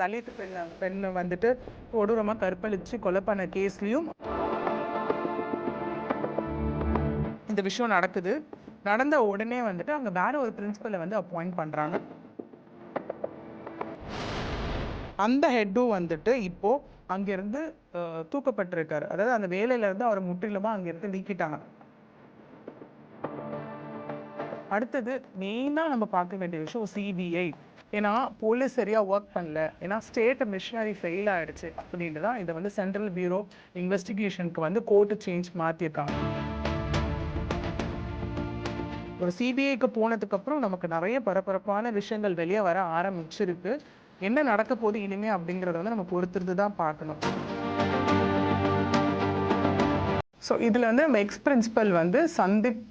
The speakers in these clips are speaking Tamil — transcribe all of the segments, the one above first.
தலித் பெண்ணை வந்துட்டு கொடூரமாக கற்பழித்து கொலை பண்ண கேஸ்லேயும் இந்த விஷயம் நடக்குது. நடந்த உடனே வந்துட்டு அங்கே வேற ஒரு பிரின்சிபலை வந்து அப்பாயிண்ட் பண்ணுறாங்க. அந்த ஹெட்டும் வந்துட்டு இப்போது அங்கேருந்து தூக்கப்பட்டிருக்காரு. அதாவது அந்த வேலையிலேருந்து அவரை முற்றிலுமாக அங்கேருந்து நீக்கிட்டாங்க. அடுத்தது மெயினாக நம்ம பார்க்க வேண்டிய விஷயம் சிபிஐ. ஏன்னா போலீஸ் சரியாக ஒர்க் பண்ணல, ஏன்னா ஸ்டேட் மிஷனரி ஃபெயில் ஆகிடுச்சு அப்படின்ட்டு தான் இதை வந்து சென்ட்ரல் பியூரோ இன்வெஸ்டிகேஷனுக்கு வந்து கோர்ட்டு சேஞ்ச் மாற்றிருக்காங்க. ஒரு சிபிஐக்கு போனதுக்கப்புறம் நமக்கு நிறைய பரபரப்பான விஷயங்கள் வெளியே வர ஆரம்பிச்சிருக்கு. என்ன நடக்க போகுது இனிமே அப்படிங்கிறத வந்து நம்ம பொறுத்திருந்து தான் பார்க்கணும். ஸோ இதில் வந்து நம்ம எக்ஸ் பிரின்சிபல் வந்து சந்தீப்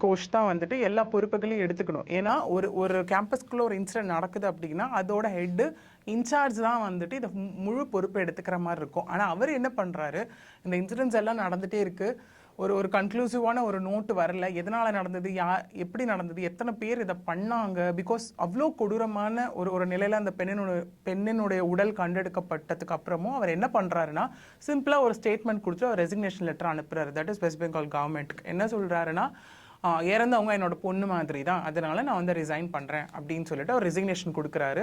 கோஷ் தான் வந்துட்டு எல்லா பொறுப்புகளையும் எடுத்துக்கணும். ஏன்னா ஒரு கேம்பஸ்குள்ளே ஒரு இன்சிடென்ட் நடக்குது அப்படின்னா அதோட ஹெட்டு இன்சார்ஜ் தான் வந்துட்டு இதை முழு பொறுப்பு எடுத்துக்கிற மாதிரி இருக்கும். ஆனால் அவர் என்ன பண்ணுறாரு, இந்த இன்சிடென்ட்ஸ் எல்லாம் நடந்துகிட்டே இருக்குது, ஒரு கன்க்ளூசிவான ஒரு நோட்டு வரல, எதனால் நடந்தது, எப்படி நடந்தது, எத்தனை பேர் இதை பண்ணாங்க, பிகாஸ் அவ்வளோ கொடூரமான ஒரு நிலையில் அந்த பெண்ணினுடைய உடல் கண்டெடுக்கப்பட்டதுக்கு அப்புறமும் அவர் என்ன பண்ணுறாருன்னா சிம்பிளாக ஒரு ஸ்டேட்மெண்ட் கொடுத்து அவர் ரெசிக்னேஷன் லெட்டர் அனுப்புறாரு. தட் இஸ் வெஸ்ட் பெங்கால் கவர்மெண்ட்டுக்கு. என்ன சொல்கிறாருன்னா, இறந்தவங்க என்னோட பொண்ணு மாதிரி தான், அதனால நான் வந்து ரிசைன் பண்ணுறேன் அப்படின்னு சொல்லிட்டு அவர் ரெசிக்னேஷன் கொடுக்குறாரு.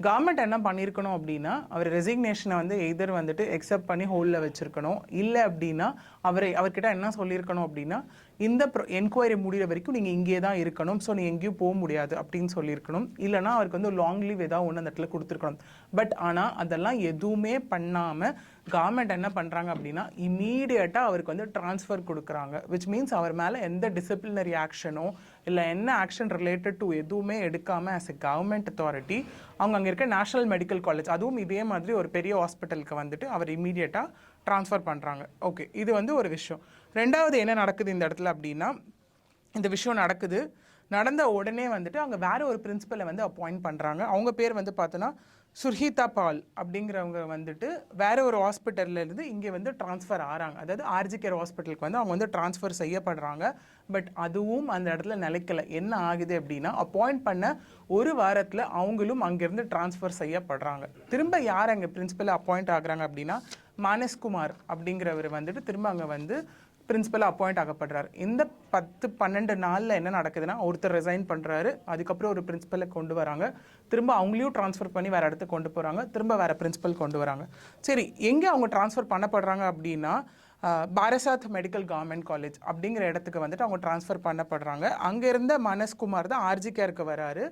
கவர்மெண்ட் என்ன பண்ணியிருக்கணும் அப்படின்னா அவர் ரெசிக்னேஷனை வந்து எதர் வந்துட்டு எக்ஸப்ட் பண்ணி ஹோல்டில் வச்சுருக்கணும். இல்லை அப்படின்னா அவர்கிட்ட என்ன சொல்லியிருக்கணும் அப்படின்னா, இந்த என்கொயரி முடிகிற வரைக்கும் நீங்கள் இங்கே தான் இருக்கணும், ஸோ நீங்கள் எங்கேயும் போக முடியாது அப்படின்னு சொல்லியிருக்கணும். இல்லைனா அவருக்கு வந்து லாங் லீவ் ஏதாவது ஒன்று அந்த இடத்துல கொடுத்துருக்கணும். பட் ஆனால் அதெல்லாம் எதுவுமே பண்ணாமல் கவர்மெண்ட் என்ன பண்ணுறாங்க அப்படின்னா இமீடியட்டாக அவருக்கு வந்து ட்ரான்ஸ்ஃபர் கொடுக்குறாங்க. விச் மீன்ஸ் அவர் மேலே எந்த டிசிப்ளினரி ஆக்ஷனோ இல்லை என்ன ஆக்ஷன் ரிலேட்டட் டு எதுவுமே எடுக்காமல் ஆஸ் எ கவர்மெண்ட் அத்தாரிட்டி அவங்க அங்கே இருக்க நேஷனல் மெடிக்கல் காலேஜ், அதுவும் இதே மாதிரி ஒரு பெரிய ஹாஸ்பிட்டலுக்கு வந்துட்டு அவர் இமீடியட்டாக ட்ரான்ஸ்ஃபர் பண்ணுறாங்க. ஓகே, இது வந்து ஒரு விஷயம். ரெண்டாவது என்ன நடக்குது இந்த இடத்துல அப்படின்னா, இந்த விஷயம் நடக்குது, நடந்த உடனே வந்துட்டு அங்கே வேற ஒரு பிரின்சிபலை வந்து அப்பாயிண்ட் பண்ணுறாங்க. அவங்க பேர் வந்து பார்த்தோன்னா சுர்ஹிதா பால் அப்படிங்கிறவங்க வந்துட்டு வேற ஒரு ஹாஸ்பிட்டல்லேருந்து இங்கே வந்து ட்ரான்ஸ்ஃபர் ஆகிறாங்க. அதாவது ஆர்ஜிகேர் ஹாஸ்பிட்டலுக்கு வந்து அவங்க வந்து ட்ரான்ஸ்ஃபர் செய்யப்படுறாங்க. பட் அதுவும் அந்த இடத்துல நிலைக்கலை. என்ன ஆகுது அப்படின்னா அப்பாயிண்ட் பண்ண ஒரு வாரத்தில் அவங்களும் அங்கேருந்து ட்ரான்ஸ்ஃபர் செய்யப்படுறாங்க. திரும்ப யார் அங்கே பிரின்சிபலாக அப்பாயிண்ட் ஆகுறாங்க அப்படின்னா மானஸ்குமார் அப்படிங்கிறவர் வந்துட்டு திரும்ப அங்கே வந்து பிரின்சிபலாக அப்பாயிண்ட் ஆகப்படுறாரு. இந்த 10-12 நாளில் என்ன நடக்குதுன்னா ஒருத்தர் ரிசைன் பண்ணுறாரு, அதுக்கப்புறம் ஒரு பிரின்சிபலை கொண்டு வராங்க, திரும்ப அவங்களையும் ட்ரான்ஸ்ஃபர் பண்ணி வேறு இடத்துக்கு கொண்டு போகிறாங்க, திரும்ப வேறு பிரின்சிபல் கொண்டு வராங்க. சரி, எங்கே அவங்க ட்ரான்ஸ்ஃபர் பண்ணப்படுறாங்க அப்படின்னா பாரசாத் மெடிக்கல் கவர்மெண்ட் காலேஜ் அப்படிங்கிற இடத்துக்கு வந்துட்டு அவங்க ட்ரான்ஸ்ஃபர் பண்ணப்படுறாங்க. அங்கே இருந்த மனஸ்குமார் தான் ஆர்ஜிகேருக்கு வராரு,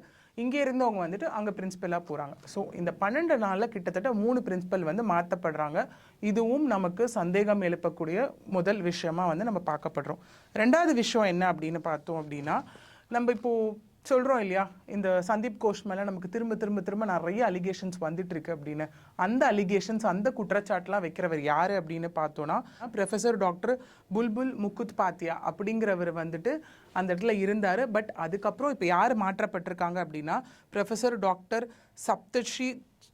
இங்கே இருந்தவங்க வந்துட்டு அங்கே பிரின்சிபலாக போகிறாங்க. ஸோ இந்த 12 நாளில் கிட்டத்தட்ட 3 பிரின்சிபல் வந்து மாற்றப்படுறாங்க. இதுவும் நமக்கு சந்தேகம் எழுப்பக்கூடிய முதல் விஷயமாக வந்து நம்ம பார்க்கப்படுறோம். ரெண்டாவது விஷயம் என்ன அப்படின்னு பார்த்தோம் அப்படின்னா, நம்ம இப்போது சொல்கிறோம் இல்லையா, இந்த சந்தீப் கோஷ் மேலே நமக்கு திரும்ப திரும்ப திரும்ப நிறைய அலிகேஷன்ஸ் வந்துட்டு இருக்கு அப்படின்னு. அந்த அலிகேஷன்ஸ், அந்த குற்றச்சாட்டுலாம் வைக்கிறவர் யார் அப்படின்னு பார்த்தோன்னா ப்ரொஃபஸர் டாக்டர் புல்புல் முகுத்பாத்தியா அப்படிங்கிறவர் வந்துட்டு அந்த இடத்துல இருந்தார். பட் அதுக்கப்புறம் இப்போ யார் மாற்றப்பட்டிருக்காங்க அப்படின்னா ப்ரொஃபஸர் டாக்டர் சப்தஸ்ரீ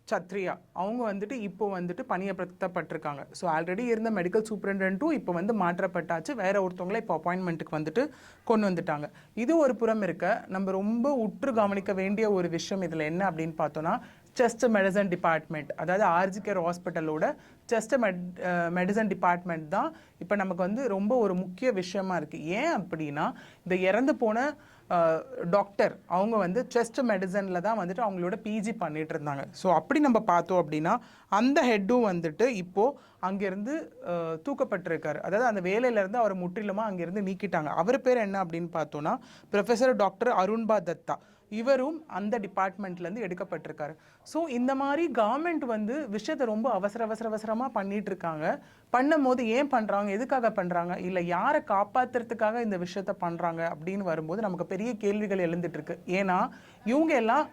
சத்ரியா அவங்க வந்துட்டு இப்போ வந்துட்டு பணியப்படுத்தப்பட்டிருக்காங்க. ஸோ ஆல்ரெடி இருந்த மெடிக்கல் சூப்பரண்டன்ட்டும் இப்போ வந்து மாற்றப்பட்டாச்சு, வேற ஒருத்தவங்களை இப்போ அப்பாயின்மெண்ட்டுக்கு வந்துட்டு கொண்டு வந்துட்டாங்க. இது ஒரு புறம் இருக்க, நம்ம ரொம்ப உற்று கவனிக்க வேண்டிய ஒரு விஷயம் இதில் என்ன அப்படின்னு பார்த்தோன்னா செஸ்ட் மெடிசன் டிபார்ட்மெண்ட், அதாவது ஆர்ஜிகேர் ஹாஸ்பிட்டலோட செஸ்ட் மெடிசன் டிபார்ட்மெண்ட் தான் இப்போ நமக்கு வந்து ரொம்ப ஒரு முக்கிய விஷயமா இருக்குது. ஏன் அப்படின்னா இந்த இறந்து போன டாக்டர் அவங்க வந்து செஸ்ட் மெடிசனில் தான் வந்துட்டு அவங்களோட பிஜி பண்ணிட்டு இருந்தாங்க. ஸோ அப்படி நம்ம பார்த்தோம் அப்படின்னா அந்த ஹெட்டும் வந்துட்டு இப்போது அங்கேருந்து தூக்கப்பட்டிருக்காரு. அதாவது அந்த வேலையிலேருந்து அவர் முற்றிலுமாக அங்கேருந்து நீக்கிட்டாங்க. அவர் பேர் என்ன அப்படின்னு பார்த்தோன்னா ப்ரொஃபஸர் டாக்டர் அருண்பா தத்தா. இவரும் அந்த டிபார்ட்மெண்ட்லேருந்து எடுக்கப்பட்டிருக்காரு. ஸோ இந்த மாதிரி கவர்மெண்ட் வந்து விஷயத்தை ரொம்ப அவசரமாக பண்ணிட்டு இருக்காங்க. பண்ணும் போது ஏன் பண்ணுறாங்க, எதுக்காக பண்ணுறாங்க, இல்லை யாரை காப்பாற்றுறதுக்காக இந்த விஷயத்த பண்ணுறாங்க அப்படின்னு வரும்போது நமக்கு பெரிய கேள்விகள் எழுந்துட்டு இருக்கு. ஏன்னா இவங்க எல்லாம்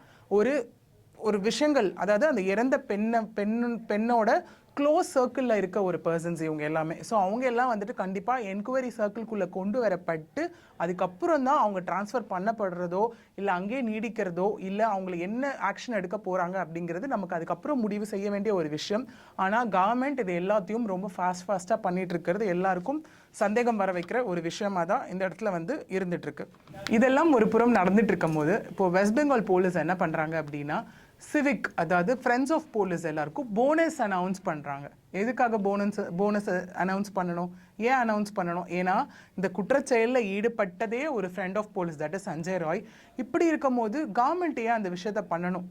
ஒரு விஷயங்கள், அதாவது அந்த இறந்த பெண்ணோட க்ளோஸ் சர்க்கிளில் இருக்க ஒரு பர்சன்ஸ் இவங்க எல்லாமே. ஸோ அவங்க எல்லாம் வந்துட்டு கண்டிப்பாக என்கொயரி சர்க்கிள்குள்ளே கொண்டு வரப்பட்டு அதுக்கப்புறம் தான் அவங்க ட்ரான்ஸ்ஃபர் பண்ணப்படுறதோ இல்லை அங்கேயே நீடிக்கிறதோ இல்லை அவங்களை என்ன ஆக்ஷன் எடுக்க போகிறாங்க அப்படிங்கிறது நமக்கு அதுக்கப்புறம் முடிவு செய்ய வேண்டிய ஒரு விஷயம். ஆனால் கவர்மெண்ட் இது எல்லாத்தையும் ரொம்ப ஃபாஸ்ட்டாக பண்ணிட்டு இருக்கிறது எல்லாருக்கும் சந்தேகம் வர வைக்கிற ஒரு விஷயமாக தான் இந்த இடத்துல வந்து இருந்துகிட்ருக்கு. இதெல்லாம் ஒரு புறம் நடந்துட்டு இருக்கும் போது இப்போது வெஸ்ட் பெங்கால் போலீஸ் என்ன பண்ணுறாங்க அப்படின்னா சிவிக் அதாவது ஃப்ரெண்ட்ஸ் ஆஃப் போலீஸ் எல்லாருக்கும் போனஸ் அனௌன்ஸ் பண்ணுறாங்க. எதுக்காக போனஸ் அனௌன்ஸ் பண்ணணும்? ஏன் அனௌன்ஸ் பண்ணணும்? ஏன்னா இந்த குற்றச்செயலில் ஈடுபட்டதே ஒரு friend of police, that is Sanjay Roy. இப்படி இருக்கும் போது கவர்மெண்ட் ஏன் அந்த விஷயத்த பண்ணணும்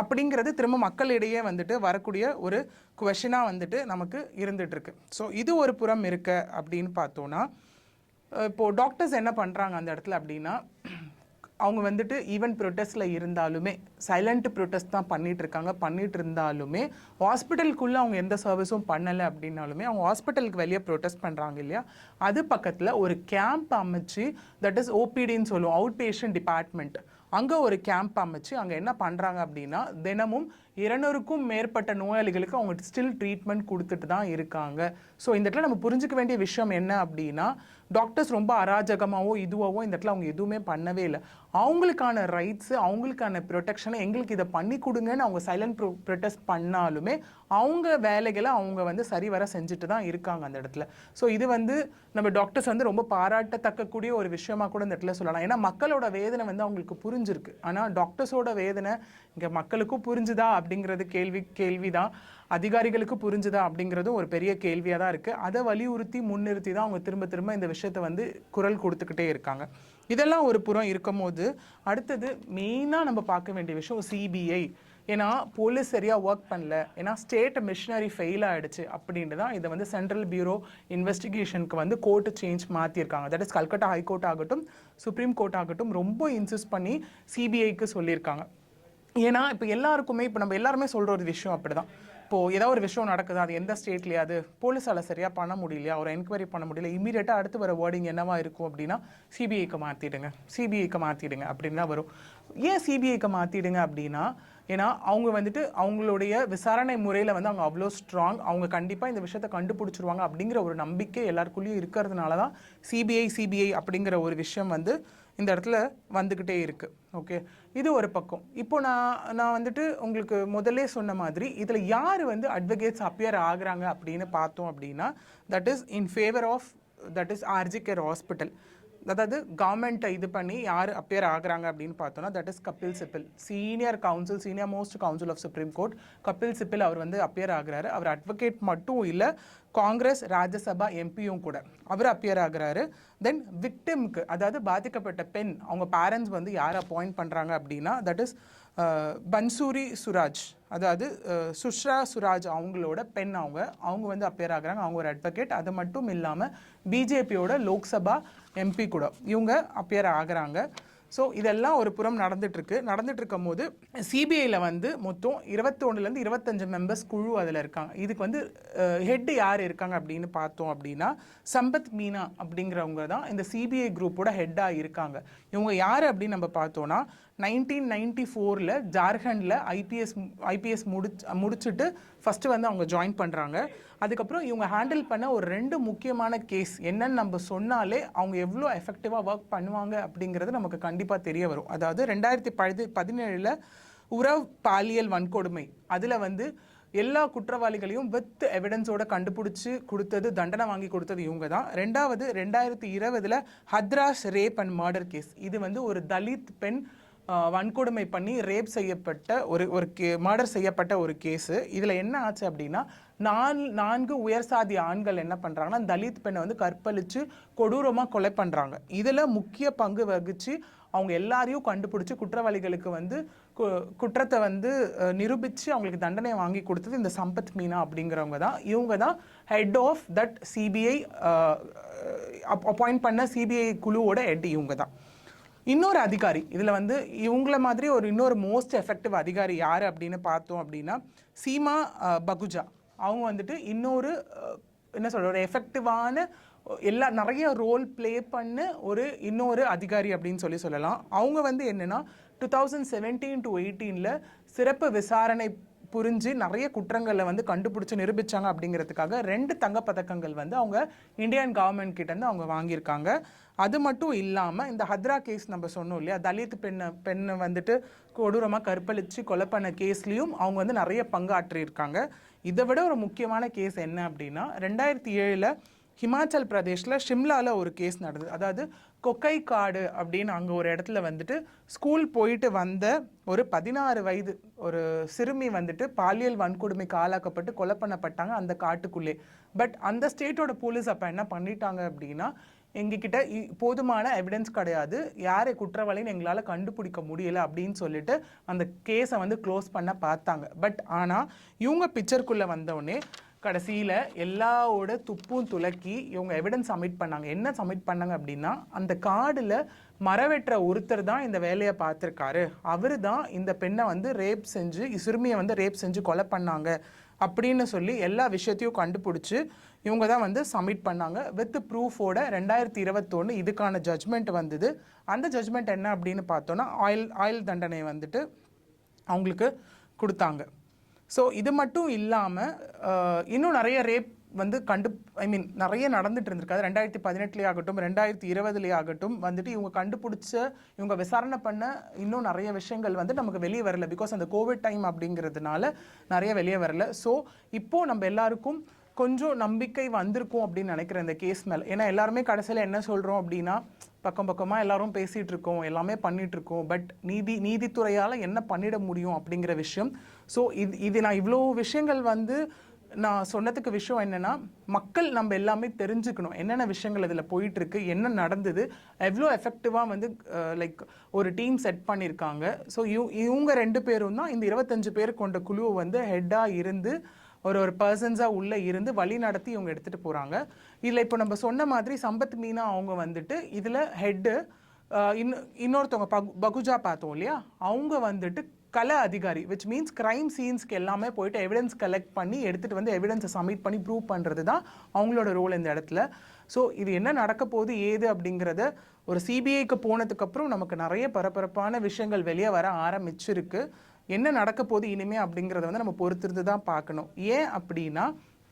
அப்படிங்கிறது திரும்ப மக்களிடையே வந்துட்டு வரக்கூடிய ஒரு குவெஷனாக வந்துட்டு நமக்கு இருந்துகிட்ருக்கு. ஸோ இது ஒரு புறம் இருக்க அப்படின்னு பார்த்தோன்னா, இப்போது டாக்டர்ஸ் என்ன பண்ணுறாங்க அந்த இடத்துல அப்படின்னா, அவங்க வந்துட்டு ஈவன் ப்ரொட்டஸ்ட்டில் இருந்தாலுமே சைலண்ட் ப்ரொட்டஸ்ட் தான் பண்ணிட்டு இருந்தாலுமே ஹாஸ்பிட்டலுக்குள்ளே அவங்க எந்த சர்வீஸும் பண்ணலை அப்படின்னாலுமே அவங்க ஹாஸ்பிட்டலுக்கு வெளியே ப்ரொட்டஸ்ட் பண்ணுறாங்க இல்லையா, அது பக்கத்தில் ஒரு கேம்ப் அமைச்சு, தட் இஸ் ஓபிடின்னு சொல்லுவோம், அவுட் பேஷண்ட் டிபார்ட்மெண்ட், அங்கே ஒரு கேம்ப் அமைச்சு அங்கே என்ன பண்ணுறாங்க அப்படின்னா தினமும் 200க்கும் மேற்பட்ட நோயாளிகளுக்கு அவங்க ஸ்டில் ட்ரீட்மெண்ட் கொடுத்துட்டு தான் இருக்காங்க. ஸோ இந்த இடத்துல நம்ம புரிஞ்சுக்க வேண்டிய விஷயம் என்ன அப்படின்னா, டாக்டர்ஸ் ரொம்ப அராஜகமாகவோ இதுவாகவோ இந்த இடத்துல அவங்க எதுவுமே பண்ணவே இல்லை. அவங்களுக்கான ரைட்ஸு, அவங்களுக்கான ப்ரொடெக்ஷனை எங்களுக்கு இதை பண்ணி கொடுங்கன்னு அவங்க சைலண்ட் ப்ரொட்டஸ்ட் பண்ணாலுமே அவங்க வேலைகளை அவங்க வந்து சரிவர செஞ்சுட்டு தான் இருக்காங்க அந்த இடத்துல. ஸோ இது வந்து நம்ம டாக்டர்ஸ் வந்து ரொம்ப பாராட்டத்தக்கக்கூடிய ஒரு விஷயமா கூட இந்த இடத்துல சொல்லலாம். ஏன்னா மக்களோட வேதனை வந்து அவங்களுக்கு புரிஞ்சிருக்கு. ஆனால் டாக்டர்ஸோட வேதனை இங்கே மக்களுக்கும் புரிஞ்சுதா அப்படிங்கிறது கேள்விதான். அதிகாரிகளுக்கு புரிஞ்சுதா அப்படிங்கிறதும் ஒரு பெரிய கேள்வியாக தான் இருக்குது. அதை வலியுறுத்தி முன்னிறுத்தி தான் அவங்க திரும்ப திரும்ப இந்த விஷயத்தை வந்து குரல் கொடுத்துக்கிட்டே இருக்காங்க. இதெல்லாம் ஒரு புறம் இருக்கும் போது அடுத்தது மெயினாக நம்ம பார்க்க வேண்டிய விஷயம் சிபிஐ. ஏன்னா போலீஸ் சரியாக ஒர்க் பண்ணல, ஏன்னா ஸ்டேட் மிஷினரி ஃபெயில் ஆகிடுச்சு அப்படின்ட்டு தான் இதை வந்து சென்ட்ரல் பியூரோ இன்வெஸ்டிகேஷனுக்கு வந்து கோர்ட்டு சேஞ்ச் மாற்றிருக்காங்க. தட் இஸ் கல்கட்டா ஹைகோர்ட் ஆகட்டும், சுப்ரீம் கோர்ட் ஆகட்டும் ரொம்ப இன்சிஸ்ட் பண்ணி சிபிஐக்கு சொல்லியிருக்காங்க. ஏன்னா இப்போ எல்லாருக்குமே இப்போ நம்ம எல்லாருமே சொல்கிற ஒரு விஷயம் அப்படி தான். இப்போது ஏதாவது ஒரு விஷயம் நடக்குது, அது எந்த ஸ்டேட்லையாவது போலீஸால் சரியாக பண்ண முடியலையா, ஒரு என்கொயரி பண்ண முடியல, இமீடியட்டாக அடுத்து வர வேர்டிங் என்னவா இருக்கும் அப்படின்னா சிபிஐக்கு மாற்றிடுங்க அப்படின்னு தான் வரும். ஏன் சிபிஐக்கு மாற்றிடுங்க அப்படின்னா, ஏன்னா அவங்க வந்துட்டு அவங்களுடைய விசாரணை முறையில் வந்து அவங்க அவ்வளோ ஸ்ட்ராங், அவங்க கண்டிப்பாக இந்த விஷயத்தை கண்டுபிடிச்சிருவாங்க அப்படிங்கிற ஒரு நம்பிக்கை எல்லாருக்குள்ளேயும் இருக்கிறதுனால தான் சிபிஐ அப்படிங்கிற ஒரு விஷயம் வந்து இந்த இடத்துல வந்துக்கிட்டே இருக்குது. ஓகே, இது ஒரு பக்கம். இப்போ நான் வந்துட்டு உங்களுக்கு முதல்ல சொன்ன மாதிரி இதில் யார் வந்து அட்வொகேட்ஸ் அப்பியர் ஆகுறாங்க அப்படின்னு பார்த்தோம் அப்படின்னா, that is in favour of that is R G care hospital. அதாவது கவர்மெண்ட்டை இது பண்ணி யார் அப்பியர் ஆகுறாங்க அப்படின்னு பார்த்தோன்னா, that is Kapil Sibal, senior most counsel of supreme court. Kapil Sibal அவர் வந்து அப்பியர் ஆகுறாரு. அவர் அட்வொகேட் மட்டும் இல்லை, காங்கிரஸ் ராஜ்யசபா எம்பியும் கூட அவர் அப்பியர் ஆகுறாரு. தென் விக்டிம்க்கு, அதாவது பாதிக்கப்பட்ட பெண், அவங்க பேரண்ட்ஸ் வந்து யார் அப்பாயிண்ட் பண்ணுறாங்க அப்படின்னா, தட் இஸ் பன்சூரி சுராஜ், அதாவது சுஷ்ரா சுராஜ் அவங்களோட பெண், அவங்க வந்து அப்பியர் ஆகுறாங்க. அவங்க ஒரு அட்வொகேட். அது மட்டும் இல்லாமல் பிஜேபியோட லோக்சபா எம்பி கூட இவங்க அப்பியர் ஆகுறாங்க. ஸோ இதெல்லாம் ஒரு புறம் நடந்துட்டு இருக்கும் போது சிபிஐயில் வந்து மொத்தம் 21லேருந்து 25 மெம்பர்ஸ் குழு அதில் இருக்காங்க. இதுக்கு வந்து ஹெட் யார் இருக்காங்க அப்படின்னு பார்த்தோம் அப்படின்னா, சம்பத் மீனா அப்படிங்கிறவங்க தான் இந்த சிபிஐ குரூப்போட ஹெட்டாக இருக்காங்க. இவங்க யார் அப்படின்னு நம்ம பார்த்தோன்னா, 1994 ஜார்க்கண்டில் ஐபிஎஸ் முடிச்சுட்டு ஃபஸ்ட்டு வந்து அவங்க ஜாயின் பண்ணுறாங்க. அதுக்கப்புறம் இவங்க ஹேண்டில் பண்ண ஒரு 2 முக்கியமான கேஸ் என்னன்னு நம்ம சொன்னாலே அவங்க எவ்வளோ எஃபெக்டிவாக ஒர்க் பண்ணுவாங்க அப்படிங்கிறது நமக்கு கண்டிப்பாக தெரிய வரும். அதாவது 2017 உறவு பாலியல் வன்கொடுமை, அதில் வந்து எல்லா குற்றவாளிகளையும் வித் எவிடன்ஸோட கண்டுபிடிச்சி கொடுத்தது, தண்டனை வாங்கி கொடுத்தது இவங்க தான். 2020 Hathras rape and murder case, இது வந்து ஒரு தலித் பெண் வன்கொடுமை பண்ணி ரேப் செய்யப்பட்ட ஒரு மர்டர் செய்யப்பட்ட ஒரு கேஸு. இதில் என்ன ஆச்சு அப்படின்னா, 4 உயர்சாதி ஆண்கள் என்ன பண்ணுறாங்கன்னா, தலித் பெண்ணை வந்து கற்பழித்து கொடூரமாக கொலை பண்ணுறாங்க. இதில் முக்கிய பங்கு வகித்து அவங்க எல்லாரையும் கண்டுபிடிச்சி குற்றவாளிகளுக்கு வந்து குற்றத்தை வந்து நிரூபித்து அவங்களுக்கு தண்டனை வாங்கி கொடுத்தது இந்த சம்பத் மீனா அப்படிங்கிறவங்க தான். இவங்க தான் head of that CBI, appoint பண்ண சிபிஐ குழுவோட ஹெட் இவங்க தான். இன்னொரு அதிகாரி இதில் வந்து இவங்கள மாதிரி இன்னொரு மோஸ்ட் எஃபெக்டிவ் அதிகாரி யார் அப்படின்னு பார்த்தோம் அப்படின்னா, சீமா பகுஜா. அவங்க வந்துட்டு இன்னொரு என்ன சொல்கிற ஒரு எஃபெக்டிவான நிறைய ரோல் ப்ளே பண்ண இன்னொரு அதிகாரி அப்படின்னு சொல்லலாம். அவங்க வந்து என்னென்னா 2017 to 2018 சிறப்பு விசாரணை புரிஞ்சு நிறைய குற்றங்களை வந்து கண்டுபிடிச்சி நிரூபித்தாங்க அப்படிங்கிறதுக்காக 2 தங்கப்பதக்கங்கள் வந்து அவங்க இந்தியன் கவர்மெண்ட் கிட்டேருந்து அவங்க வாங்கியிருக்காங்க. அது மட்டும் இல்லாமல் இந்த ஹத்ரா கேஸ் நம்ம சொன்னோம் இல்லையா, தலித் பெண்ணை வந்துட்டு கொடூரமாக கற்பழித்து கொலை பண்ண கேஸ்லேயும் அவங்க வந்து நிறைய பங்காற்றியிருக்காங்க. இதை விட ஒரு முக்கியமான கேஸ் என்ன அப்படின்னா, 2007 ஹிமாச்சல் பிரதேஷில் ஷிம்லாவில் ஒரு கேஸ் நடந்தது. அதாவது கொக்கைக்காடு அப்படின்னு அங்கே ஒரு இடத்துல வந்துட்டு ஸ்கூல் போயிட்டு வந்த ஒரு 16 வயது ஒரு சிறுமி வந்துட்டு பாலியல் வன்கொடுமைக்கு ஆளாக்கப்பட்டு கொலை பண்ணப்பட்டாங்க அந்த காட்டுக்குள்ளே. பட் அந்த ஸ்டேட்டோட போலீஸ் அப்போ என்ன பண்ணிட்டாங்க அப்படின்னா, எங்ககிட்ட போதுமான எவிடன்ஸ் கிடையாது, யாரை குற்றவாளின்னு எங்களால் கண்டுபிடிக்க முடியல அப்படின்னு சொல்லிட்டு அந்த கேஸை வந்து க்ளோஸ் பண்ண பார்த்தாங்க. பட் ஆனால் இவங்க பிக்சருக்குள்ளே வந்தோடனே கடைசியில் எல்லாவோட துப்பும் துலக்கி இவங்க எவிடன்ஸ் சப்மிட் பண்ணாங்க. என்ன சப்மிட் பண்ணாங்க அப்படின்னா, அந்த காடில் மரவெட்டுற ஒருத்தர் தான் இந்த வேலையை பார்த்துருக்காரு, அவர் தான் இந்த பெண்ணை வந்து ரேப் செஞ்சு சிறுமியை வந்து ரேப் செஞ்சு கொலை பண்ணாங்க அப்படின்னு சொல்லி எல்லா விஷயத்தையும் கண்டுபிடிச்சி இவங்க தான் வந்து சப்மிட் பண்ணாங்க வித் ப்ரூஃபோட. 2021 இதுக்கான ஜட்ஜ்மெண்ட் வந்தது. அந்த ஜட்ஜ்மெண்ட் என்ன அப்படின்னு பார்த்தோன்னா ஆயுள் தண்டனை வந்துட்டு அவங்களுக்கு கொடுத்தாங்க. ஸோ இது மட்டும் இல்லாமல் இன்னும் நிறைய ரேப் வந்து நிறைய நடந்துட்டு இருந்திருக்காது. 2018 ஆகட்டும் 2020 ஆகட்டும் வந்துட்டு இவங்க கண்டுபிடிச்ச இவங்க விசாரணை பண்ண இன்னும் நிறைய விஷயங்கள் வந்து நமக்கு வெளியே வரல. பிகாஸ் அந்த கோவிட் டைம் அப்படிங்கிறதுனால நிறைய வெளியே வரல. ஸோ இப்போது நம்ம எல்லாருக்கும் கொஞ்சம் நம்பிக்கை வந்திருக்கும் அப்படின்னு நினைக்கிறேன் இந்த கேஸ் மேலே. ஏன்னா எல்லாருமே கடைசியில் என்ன சொல்கிறோம் அப்படின்னா, பக்கம் பக்கமாக எல்லாரும் பேசிகிட்டு இருக்கோம், எல்லாமே பண்ணிகிட்ருக்கோம், பட் நீதித்துறையால் என்ன பண்ணிட முடியும் அப்படிங்கிற விஷயம். ஸோ இது நான் இவ்வளோ விஷயங்கள் வந்து நான் சொன்னதுக்கு விஷயம் என்னென்னா, மக்கள் நம்ம எல்லாமே தெரிஞ்சுக்கணும் என்னென்ன விஷயங்கள் இதில் போயிட்டுருக்கு, என்ன நடந்தது, எவ்வளோ எஃபெக்டிவாக வந்து லைக் ஒரு டீம் செட் பண்ணியிருக்காங்க. ஸோ இவங்க 2 பேரும் தான் இந்த 25 பேர் கொண்ட குழுவை வந்து ஹெட்டாக இருந்து ஒரு பர்சன்ஸாக உள்ளே இருந்து வழி நடத்தி இவங்க எடுத்துகிட்டு போகிறாங்க. இதில் இப்போ நம்ம சொன்ன மாதிரி சம்பத் மீனா அவங்க வந்துட்டு இதில் ஹெட்டு, இன்னொருத்தவங்க பகுஜா பார்த்தோம் இல்லையா, அவங்க வந்துட்டு கலை அதிகாரி, விச் மீன்ஸ் கிரைம் சீன்ஸ்க்கு எல்லாமே போயிட்டு எவிடன்ஸ் கலெக்ட் பண்ணி எடுத்துகிட்டு வந்து எவிடன்ஸை சப்மிட் பண்ணி ப்ரூவ் பண்ணுறது தான் அவங்களோட ரோல் இந்த இடத்துல. ஸோ இது என்ன நடக்க போகுது ஏது அப்படிங்கிறத ஒரு சிபிஐக்கு போனதுக்கப்புறம் நமக்கு நிறைய பரபரப்பான விஷயங்கள் வெளியே வர ஆரம்பிச்சிருக்கு. என்ன நடக்க போகுது இனிமே அப்படிங்கிறத வந்து நம்ம பொறுத்திருந்து தான் பார்க்கணும். ஏன் அப்படின்னா,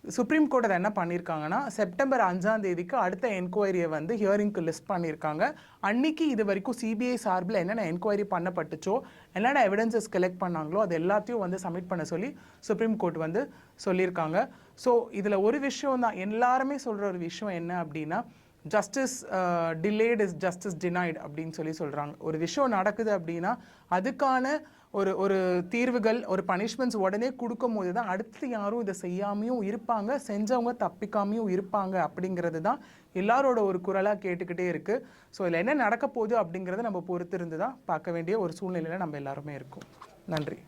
சுப்ரீம் கோர்ட் அதை என்ன பண்ணியிருக்காங்கன்னா, செப்டம்பர் 5 அடுத்த என்கொயரியை வந்து ஹியரிங்க்கு லிஸ்ட் பண்ணியிருக்காங்க. அன்னைக்கு இது வரைக்கும் சிபிஐ சார்பில் என்னென்ன என்கொயரி பண்ணப்பட்டுச்சோ, என்னென்ன எவிடன்சஸ் கலெக்ட் பண்ணாங்களோ அது எல்லாத்தையும் வந்து சப்மிட் பண்ண சொல்லி சுப்ரீம் கோர்ட் வந்து சொல்லியிருக்காங்க. ஸோ இதில் ஒரு விஷயம் தான் எல்லாருமே சொல்கிற ஒரு விஷயம் என்ன அப்படின்னா, justice delayed is justice denied அப்படின்னு சொல்கிறாங்க. ஒரு விஷயம் நடக்குது அப்படின்னா அதுக்கான ஒரு தீர்வுகள், ஒரு பனிஷ்மெண்ட்ஸ் உடனே கொடுக்கும் போது தான் அடுத்து யாரும் இதை செய்யாமையும் இருப்பாங்க, செஞ்சவங்க தப்பிக்காமையும் இருப்பாங்க அப்படிங்கிறது தான் எல்லாரோட ஒரு குரலாக கேட்டுக்கிட்டே இருக்குது. ஸோ இதில் என்ன நடக்க போகுது அப்படிங்கிறத நம்ம பொறுத்திருந்து தான் பார்க்க வேண்டிய ஒரு சூழ்நிலையில் நம்ம எல்லாருமே இருக்கோம். நன்றி.